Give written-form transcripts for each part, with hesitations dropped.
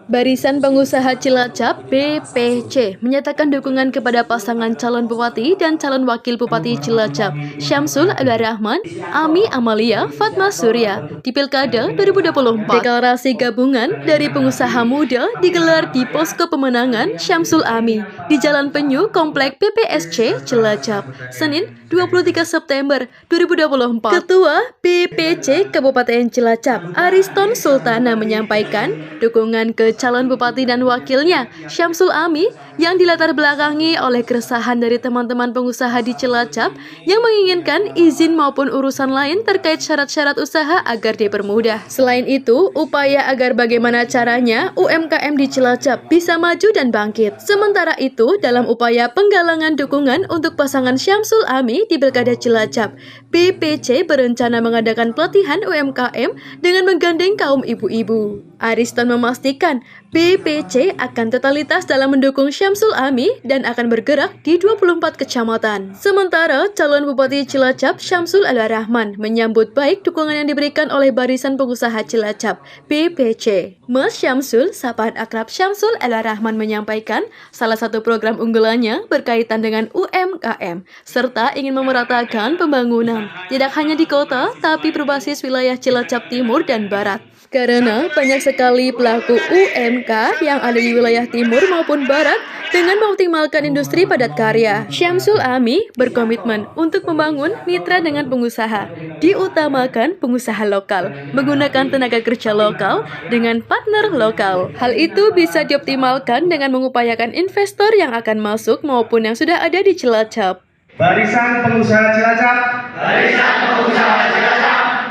Barisan Pengusaha Cilacap (BPC) menyatakan dukungan kepada pasangan calon bupati dan calon wakil bupati Cilacap, Syamsul Al-Rahman, Ami Amalia, Fatma Surya, di Pilkada 2024. Deklarasi gabungan dari pengusaha muda digelar di Posko Pemenangan Syamsul Ami di Jalan Penyu, Komplek PPSC Cilacap, Senin 23 September 2024. Ketua BPC Kabupaten Cilacap, Ariston Sultana, menyampaikan dukungan ke calon bupati dan wakilnya, Syamsul Ami, yang dilatar belakangi oleh keresahan dari teman-teman pengusaha di Cilacap yang menginginkan izin maupun urusan lain terkait syarat-syarat usaha agar dipermudah. Selain itu, upaya agar bagaimana caranya UMKM di Cilacap bisa maju dan bangkit. Sementara itu, dalam upaya penggalangan dukungan untuk pasangan Syamsul Ami di Pilkada Cilacap, BPC berencana mengadakan pelatihan UMKM dengan menggandeng kaum ibu-ibu. Ariston memastikan BPC akan totalitas dalam mendukung Syamsul Ami dan akan bergerak di 24 kecamatan. Sementara calon Bupati Cilacap Syamsul Al-Rahman menyambut baik dukungan yang diberikan oleh Barisan Pengusaha Cilacap (BPC). Mas Syamsul, sapaan akrab Syamsul Al-Rahman, menyampaikan salah satu program unggulannya berkaitan dengan UMKM serta ingin memeratakan pembangunan tidak hanya di kota tapi berbasis wilayah Cilacap Timur dan Barat. Karena banyak sekali pelaku UMK yang ada di wilayah timur maupun barat dengan mengoptimalkan industri padat karya. Syamsul Ami berkomitmen untuk membangun mitra dengan pengusaha, diutamakan pengusaha lokal, menggunakan tenaga kerja lokal dengan partner lokal. Hal itu bisa dioptimalkan dengan mengupayakan investor yang akan masuk maupun yang sudah ada di Cilacap. Barisan Pengusaha Cilacap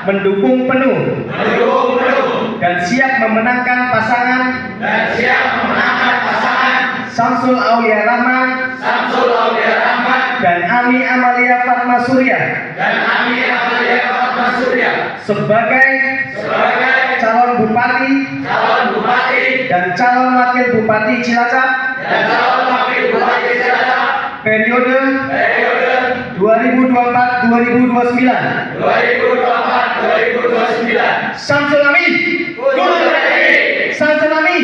mendukung penuh dan siap memenangkan pasangan Syamsul Aulia Rahman dan Ami Amalia Fatma Surya sebagai calon bupati dan calon wakil bupati Cilacap periode 2024-2029. Syamsul Ami, Syamsul Ami,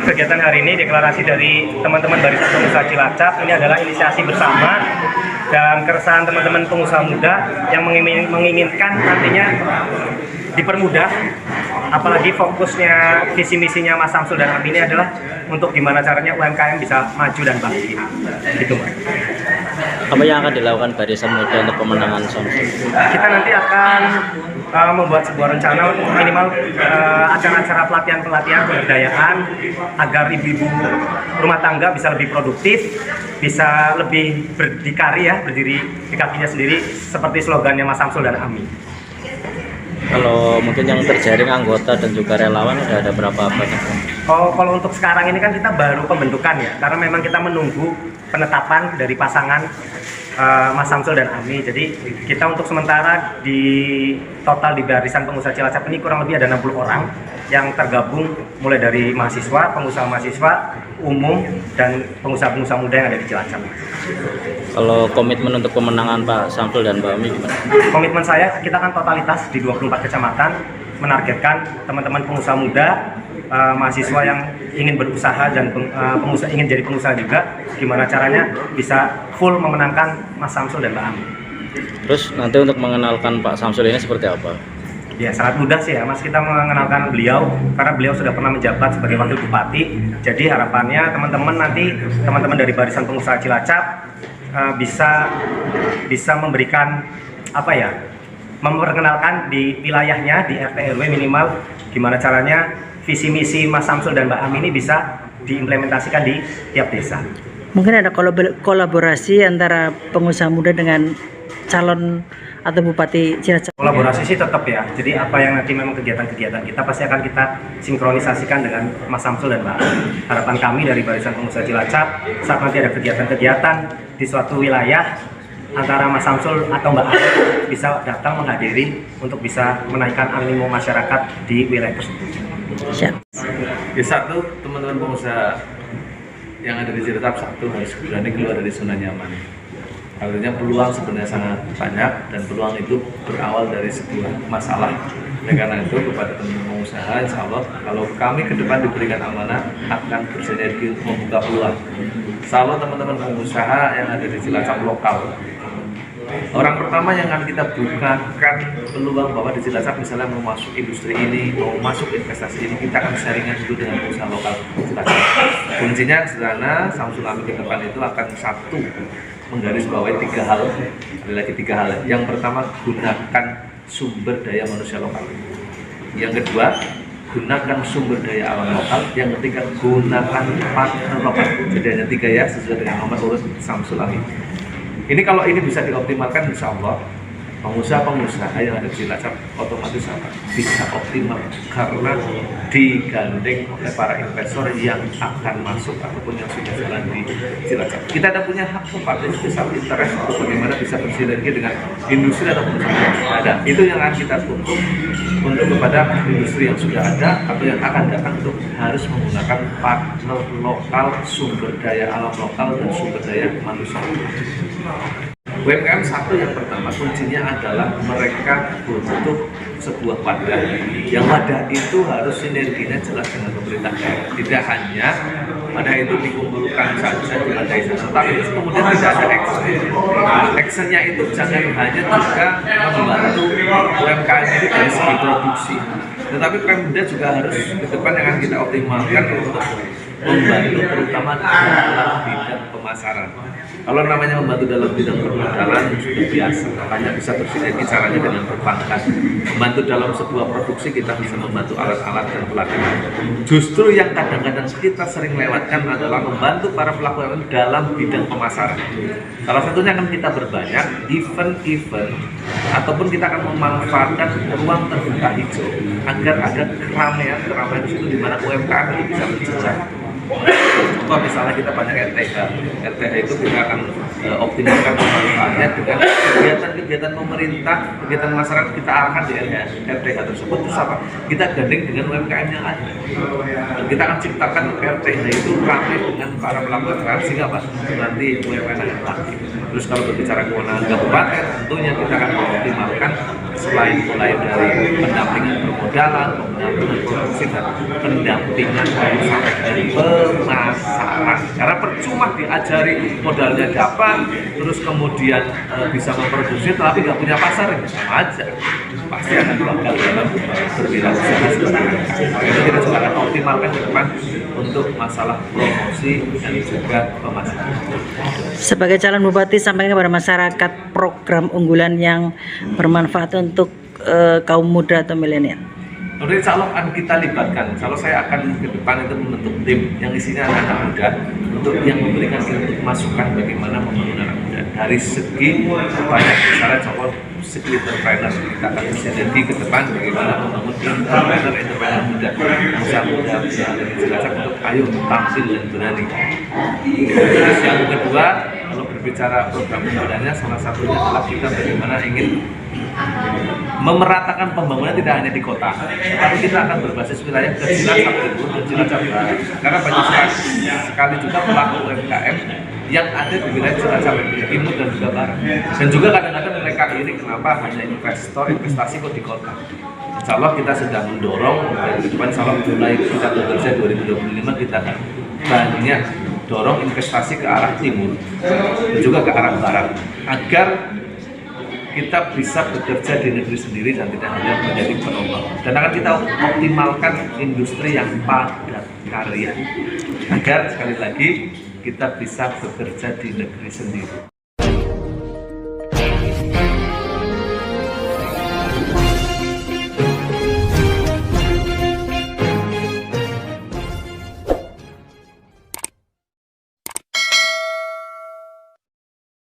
Kegiatan hari ini deklarasi dari teman-teman Barisan Pengusaha Cilacap ini adalah inisiasi bersama dalam keresahan teman-teman pengusaha muda yang menginginkan nantinya dipermudah, apalagi fokusnya visi misinya Mas Syamsul dan Ami ini adalah untuk gimana caranya UMKM bisa maju dan bangkit. Gitu, Mas. Apa yang akan dilakukan Barisan Muda untuk pemenangan Syamsul? Kita nanti akan membuat sebuah rencana minimal acara-acara pelatihan pemberdayaan agar ibu-ibu rumah tangga bisa lebih produktif, bisa lebih berdikari ya, berdiri di kakinya sendiri seperti slogannya Mas Syamsul dan Ami. Kalau mungkin yang terjaring anggota dan juga relawan ada berapa banyak? Kalau untuk sekarang ini kan kita baru pembentukan ya, karena memang kita menunggu penetapan dari pasangan Mas Syamsul dan Ami. Jadi kita untuk sementara di total di Barisan Pengusaha Cilacap ini kurang lebih ada 60 orang yang tergabung mulai dari mahasiswa, pengusaha mahasiswa, umum, dan pengusaha-pengusaha muda yang ada di Cilacap. Kalau komitmen untuk pemenangan Pak Syamsul dan Mbak Ami gimana? Komitmen saya, kita kan totalitas di 24 kecamatan menargetkan teman-teman pengusaha muda, mahasiswa yang ingin berusaha dan ingin jadi pengusaha juga, gimana caranya bisa full memenangkan Mas Syamsul dan Mbak Ami. Terus nanti untuk mengenalkan Pak Syamsul ini seperti apa? Ya sangat mudah sih ya Mas, kita mengenalkan beliau karena beliau sudah pernah menjabat sebagai wakil bupati. Jadi harapannya teman-teman nanti, teman-teman dari Barisan Pengusaha Cilacap bisa memberikan memperkenalkan di wilayahnya, di RT RW minimal, gimana caranya visi misi Mas Syamsul dan Mbak Ami ini bisa diimplementasikan di tiap desa. Mungkin ada kolaborasi antara pengusaha muda dengan calon atau Bupati Cilacap. Kolaborasi sih tetap ya. Jadi apa yang nanti memang kegiatan-kegiatan kita pasti akan kita sinkronisasikan dengan Mas Syamsul dan Mbak Ami. Harapan kami dari Barisan Pengusaha Cilacap saat nanti ada kegiatan-kegiatan di suatu wilayah antara Mas Syamsul atau Mbak Ami bisa datang menghadiri untuk bisa menaikkan animo masyarakat di wilayah tersebut. Siap. Ya, satu, teman-teman pengusaha yang ada di Cilacap, satu harus berani keluar dari zona nyaman. Artinya peluang sebenarnya sangat banyak dan peluang itu berawal dari sebuah masalah. Oleh karena itu kepada teman-teman pengusaha, insya Allah kalau kami ke depan diberikan amanah akan bersinergi untuk membuka peluang. Insya Allah teman-teman pengusaha yang ada di Cilacap lokal, orang pertama yang akan kita bukakan peluang bahwa di Cilacap misalnya mau masuk industri ini, mau masuk investasi ini, kita akan sharingan dulu dengan pengusaha lokal Cilacap. Kuncinya sederhana, Syamsul Amin ke depan itu akan satu, menggarisbawahi 3 hal, ada lagi 3 hal. Yang pertama, gunakan sumber daya manusia lokal. Yang kedua, gunakan sumber daya alam lokal. Yang ketiga, gunakan partner lokal. Jadi hanya 3 ya, sesuai dengan nomor urut Syamsul Amin. Ini kalau ini bisa dioptimalkan, insya Allah pengusaha-pengusaha yang ada di Cilacap otomatis bisa optimal karena digandeng oleh para investor yang akan masuk ataupun yang sudah jalan di Cilacap. Kita ada punya hak partisipasi interest untuk bagaimana bisa bersinergi dengan industri ataupun usaha. Ada. Itu yang akan kita tuntut untuk kepada industri yang sudah ada atau yang akan datang untuk harus menggunakan partner lokal, sumber daya alam lokal dan sumber daya manusia. UMKM satu yang pertama kuncinya adalah mereka butuh sebuah wadah. Yang wadah itu harus sinerginya jelas dengan pemerintah daerah. Tidak hanya wadah itu dikumpulkan saja di wadah itu, tapi kemudian tidak ada action. Actionnya itu jangan hanya juga membantu UMKM ini dari segi produksi, tetapi Pemda juga harus ke depan yang akan kita optimalkan untuk membantu terutama dalam bidang pemasaran. Kalau namanya membantu dalam bidang permodalan sudah biasa, makanya bisa bersinergi caranya dengan perbankan. Membantu dalam sebuah produksi kita bisa membantu alat-alat dan pelatihan. Justru yang kadang-kadang kita sering lewatkan adalah membantu para pelaku UMKM dalam bidang pemasaran. Salah satunya akan kita berbanyak event-event ataupun kita akan memanfaatkan ruang terbuka hijau agar ada keramaian di situ di mana UMKM itu bisa berjejak. Contoh misalnya kita banyak RTH itu kita akan optimalkan pemanfaatannya dengan kegiatan pemerintah, kegiatan masyarakat kita arahkan di RTH tersebut. Terus apa? Kita gandeng dengan UMKM yang ada. Dan kita akan ciptakan RTH itu ramai dengan para pelaku UMKM sehingga apa? Nanti UMKM akan aktif. Terus kalau berbicara kewenangan kabupaten, tentunya kita akan mengoptimalkan selain mulai dari pendampingan permodalan, pendampingan produksi dan pendampingan sampai dari pemasaran. Karena percuma diajari modalnya dapat, terus kemudian bisa memproduksi, tapi nggak punya pasar, ya sama aja. Pasti akan gagal dalam berwirausaha seperti itu. Makanya kita juga akan optimalkan ke depan untuk masalah promosi dan juga pemasaran. Sebagai calon bupati, sampaikan kepada masyarakat program unggulan yang bermanfaat untuk kaum muda atau milenial. Jadi insya Allah akan kita libatkan. Insya Allah saya akan ke depan itu membentuk tim yang isinya anak-anak muda untuk yang memberikan masukan bagaimana membangun anak muda dari segi banyak misalnya contoh segi entrepreneur. Kita akan bersinergi ke depan bagaimana membangun entrepreneur muda, usaha muda yang ada di Cilacap untuk ayo tampil dan berani. Terus yang kedua, kalau berbicara program unggulannya, salah satunya adalah kita bagaimana ingin memeratakan pembangunan tidak hanya di kota, tapi kita akan berbasis wilayah ke Cilacap Timur dan Cilacap Barat. Karena banyak sekali juga pelaku UMKM yang ada di wilayah Cilacap Timur dan juga Barat. Dan juga kadang-kadang mereka iri kenapa hanya investasi kok di kota. Insya Allah kita sedang mendorong dan ke depan insya Allah mulai kita bekerja 2025 kita akan banyak dorong investasi ke arah timur dan juga ke arah barat agar kita bisa bekerja di negeri sendiri dan tidak hanya menjadi penopang. Dan akan kita optimalkan industri yang padat karya agar sekali lagi kita bisa bekerja di negeri sendiri.